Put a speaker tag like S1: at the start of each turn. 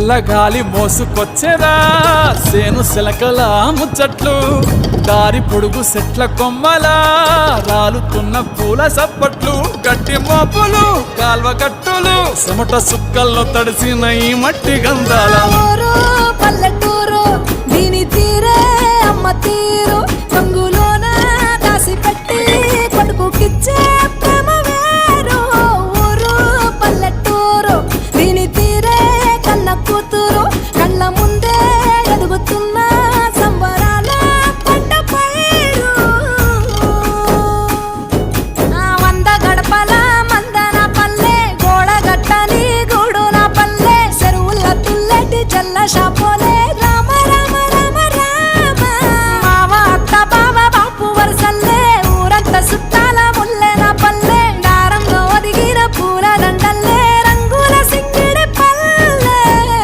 S1: చల్లగాలి మోసుకొచ్చేదా సేను శిలకల ముచ్చట్లు దారి పొడుగు సెట్ల కొమ్మలా రాలుతున్న పూల సప్పట్లు గట్టి మోపులు కాల్వ కట్టులు చెమట సుక్కల్లో తడిసిన ఈ మట్టి గంధాల
S2: పల్లెటూరు దీని తీరే అమ్మ తీరు రంగులోన దాసి పెట్టి కొడుకుకిచ్చే ప్రేమ వేరు ఊరు పల్లెటూరు దీని తీరే కన్న కూతురు కళ్ళ ముందే ఎదుగుతున్న సంబరాల పంట పైరు వంద గడపల మందన పల్లె గోడ గట్టని గూడున పల్లె చెరువుల తుల్లటి చల్ల షాపోలే